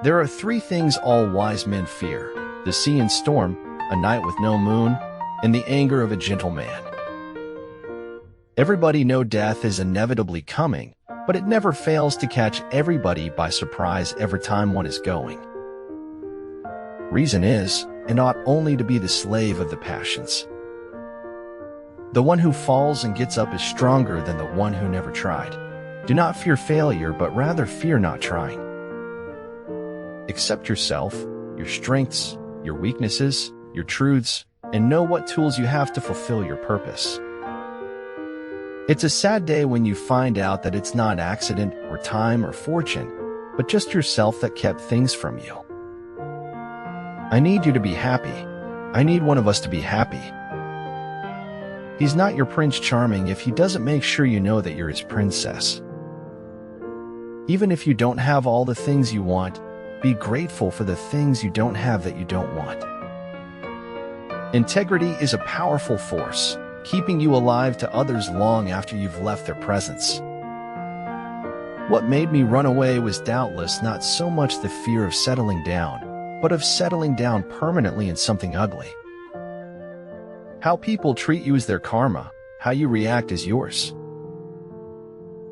There are three things all wise men fear: the sea and storm, a night with no moon, and the anger of a gentle man. Everybody knows death is inevitably coming, but it never fails to catch everybody by surprise every time one is going. Reason is, and ought only to be the slave of the passions. The one who falls and gets up is stronger than the one who never tried. Do not fear failure, but rather fear not trying. Accept yourself, your strengths, your weaknesses, your truths, and know what tools you have to fulfill your purpose. It's a sad day when you find out that it's not accident or time or fortune, but just yourself that kept things from you. I need you to be happy. I need one of us to be happy. He's not your Prince Charming if he doesn't make sure you know that you're his princess. Even if you don't have all the things you want, be grateful for the things you don't have that you don't want. Integrity is a powerful force, keeping you alive to others long after you've left their presence. What made me run away was doubtless not so much the fear of settling down, but of settling down permanently in something ugly. How people treat you is their karma, how you react is yours.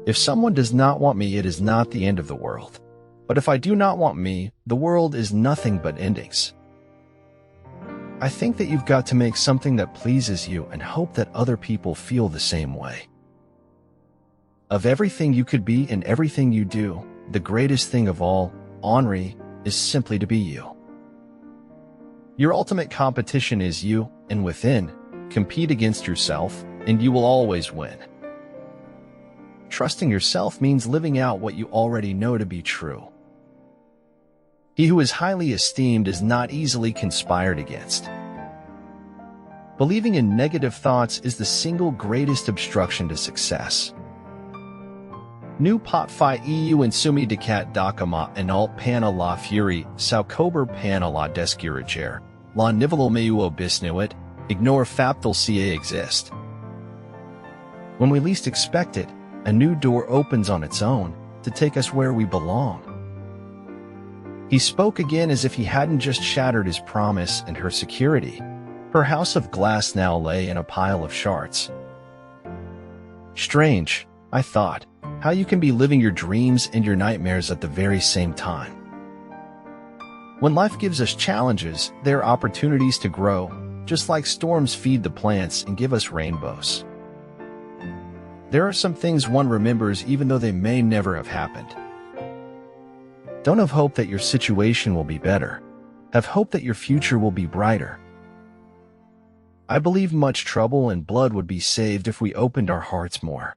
If someone does not want me, it is not the end of the world. But if I do not want me, the world is nothing but endings. I think that you've got to make something that pleases you and hope that other people feel the same way. Of everything you could be and everything you do, the greatest thing of all, Henri, is simply to be you. Your ultimate competition is you, and within, compete against yourself, and you will always win. Trusting yourself means living out what you already know to be true. He who is highly esteemed is not easily conspired against. Believing in negative thoughts is the single greatest obstruction to success. Nu pot fi eu insumi decat docama en alt pana la fury, saucober pana la descurager, la nivelo meu obisnuit, ignore faptal ca exist. When we least expect it, a new door opens on its own to take us where we belong. He spoke again as if he hadn't just shattered his promise and her security. Her house of glass now lay in a pile of shards. Strange, I thought, how you can be living your dreams and your nightmares at the very same time. When life gives us challenges, there are opportunities to grow, just like storms feed the plants and give us rainbows. There are some things one remembers even though they may never have happened. Don't have hope that your situation will be better. Have hope that your future will be brighter. I believe much trouble and blood would be saved if we opened our hearts more.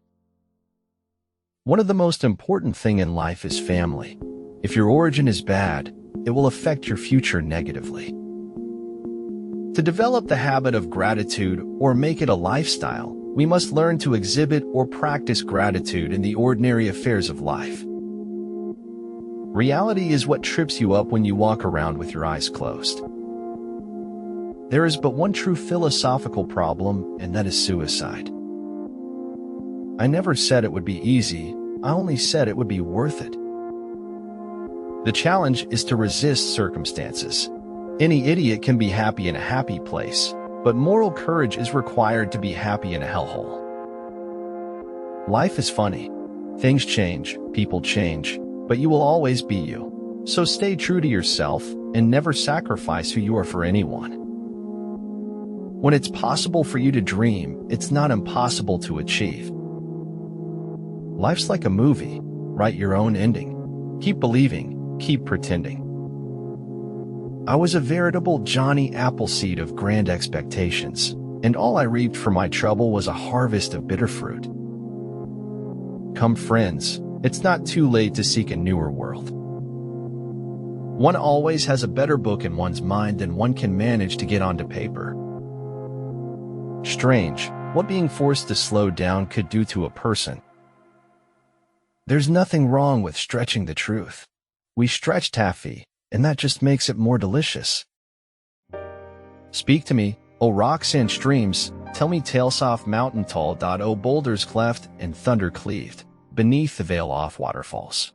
One of the most important things in life is family. If your origin is bad, it will affect your future negatively. To develop the habit of gratitude or make it a lifestyle, we must learn to exhibit or practice gratitude in the ordinary affairs of life. Reality is what trips you up when you walk around with your eyes closed. There is but one true philosophical problem, and that is suicide. I never said it would be easy, I only said it would be worth it. The challenge is to resist circumstances. Any idiot can be happy in a happy place, but moral courage is required to be happy in a hellhole. Life is funny. Things change, people change, but you will always be you. So stay true to yourself and never sacrifice who you are for anyone. When it's possible for you to dream, it's not impossible to achieve. Life's like a movie. Write your own ending. Keep believing, keep pretending. I was a veritable Johnny Appleseed of grand expectations, and all I reaped for my trouble was a harvest of bitter fruit. Come friends, it's not too late to seek a newer world. One always has a better book in one's mind than one can manage to get onto paper. Strange, what being forced to slow down could do to a person. There's nothing wrong with stretching the truth. We stretch taffy, and that just makes it more delicious. Speak to me, O rocks and streams, tell me tales off mountain tall. O boulders cleft and thunder cleaved, beneath the veil off waterfalls.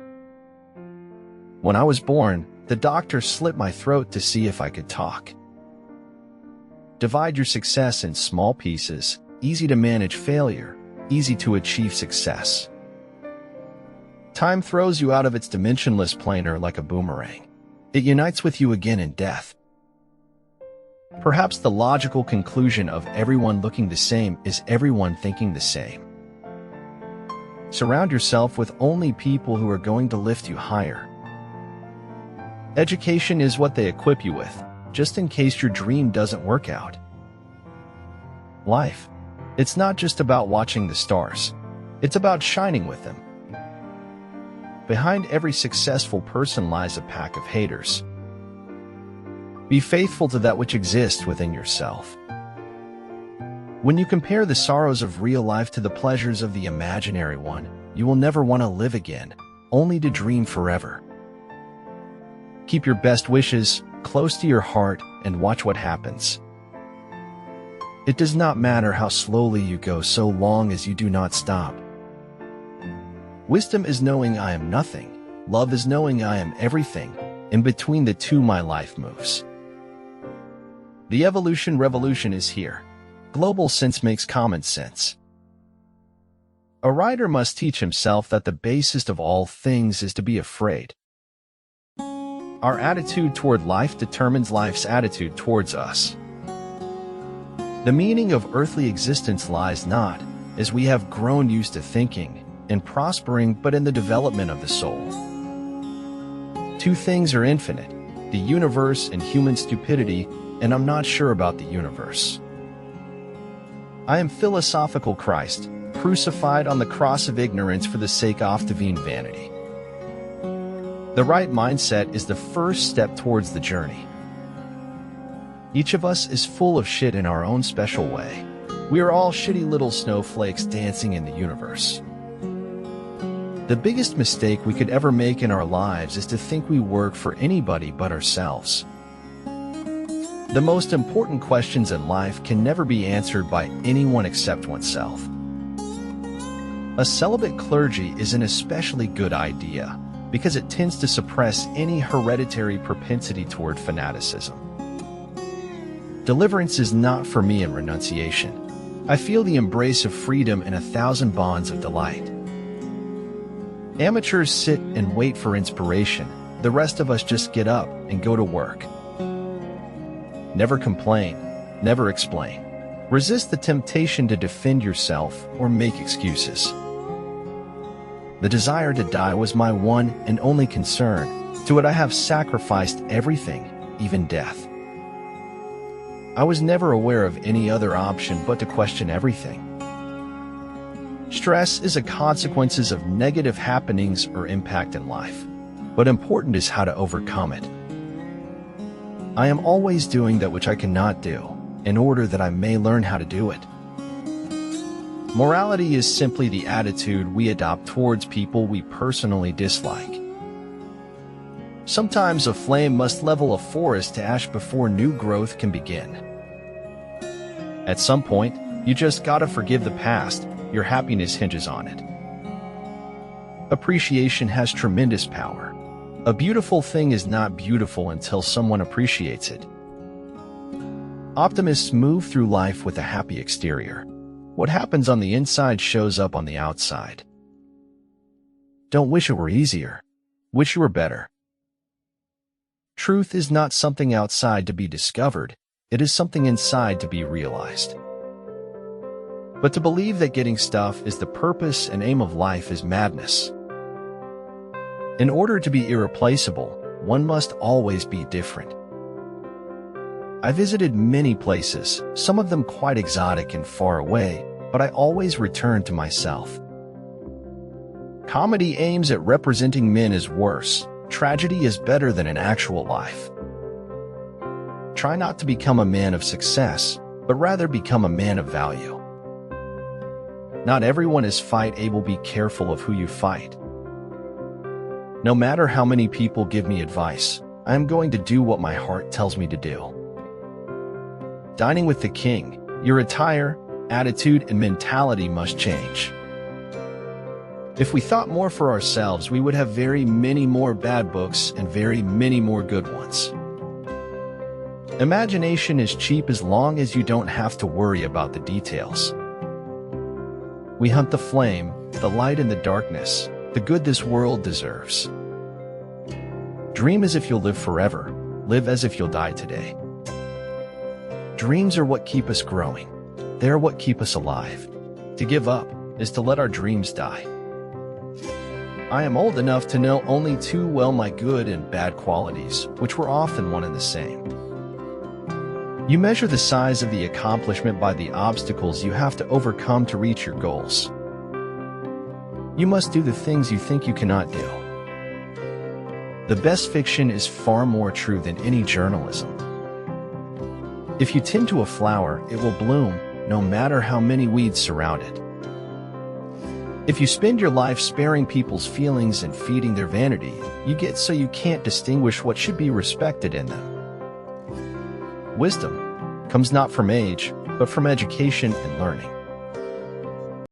When I was born, The doctor slit my throat to see if I could talk. Divide your success in small pieces, easy to manage failure, easy to achieve success. Time throws you out of its dimensionless planar like a boomerang. It unites with you again in death. Perhaps the logical conclusion of everyone looking the same is everyone thinking the same. Surround yourself with only people who are going to lift you higher. Education is what they equip you with, just in case your dream doesn't work out. Life. It's not just about watching the stars. It's about shining with them. Behind every successful person lies a pack of haters. Be faithful to that which exists within yourself. When you compare the sorrows of real life to the pleasures of the imaginary one, you will never want to live again, only to dream forever. Keep your best wishes close to your heart and watch what happens. It does not matter how slowly you go so long as you do not stop. Wisdom is knowing I am nothing. Love is knowing I am everything. In between the two my life moves. The evolution revolution is here. Global sense makes common sense. A writer must teach himself that the basest of all things is to be afraid. Our attitude toward life determines life's attitude towards us. The meaning of earthly existence lies not, as we have grown used to thinking, in prospering but in the development of the soul. Two things are infinite, the universe and human stupidity, and I'm not sure about the universe. I am philosophical Christ, crucified on the cross of ignorance for the sake of divine vanity. The right mindset is the first step towards the journey. Each of us is full of shit in our own special way. We are all shitty little snowflakes dancing in the universe. The biggest mistake we could ever make in our lives is to think we work for anybody but ourselves. The most important questions in life can never be answered by anyone except oneself. A celibate clergy is an especially good idea because it tends to suppress any hereditary propensity toward fanaticism. Deliverance is not for me in renunciation. I feel the embrace of freedom in 1,000 bonds of delight. Amateurs sit and wait for inspiration. The rest of us just get up and go to work. Never complain, never explain. Resist the temptation to defend yourself or make excuses. The desire to die was my one and only concern. To it I have sacrificed everything, even death. I was never aware of any other option but to question everything. Stress is a consequence of negative happenings or impact in life, but important is how to overcome it. I am always doing that which I cannot do, in order that I may learn how to do it. Morality is simply the attitude we adopt towards people we personally dislike. Sometimes a flame must level a forest to ash before new growth can begin. At some point, you just gotta forgive the past. Your happiness hinges on it. Appreciation has tremendous power. A beautiful thing is not beautiful until someone appreciates it. Optimists move through life with a happy exterior. What happens on the inside shows up on the outside. Don't wish it were easier. Wish you were better. Truth is not something outside to be discovered. It is something inside to be realized. But to believe that getting stuff is the purpose and aim of life is madness. In order to be irreplaceable, one must always be different. I visited many places, some of them quite exotic and far away, but I always return to myself. Comedy aims at representing men as worse. Tragedy is better than an actual life. Try not to become a man of success, but rather become a man of value. Not everyone is fight-able. Be careful of who you fight. No matter how many people give me advice, I am going to do what my heart tells me to do. Dining with the king, your attire, attitude, and mentality must change. If we thought more for ourselves, we would have very many more bad books and very many more good ones. Imagination is cheap as long as you don't have to worry about the details. We hunt the flame, the light and the darkness, the good this world deserves. Dream as if you'll live forever. Live as if you'll die today. Dreams are what keep us growing. They're what keep us alive. To give up is to let our dreams die. I am old enough to know only too well my good and bad qualities, which were often one and the same. You measure the size of the accomplishment by the obstacles you have to overcome to reach your goals. You must do the things you think you cannot do. The best fiction is far more true than any journalism. If you tend to a flower, it will bloom, no matter how many weeds surround it. If you spend your life sparing people's feelings and feeding their vanity, you get so you can't distinguish what should be respected in them. Wisdom comes not from age, but from education and learning.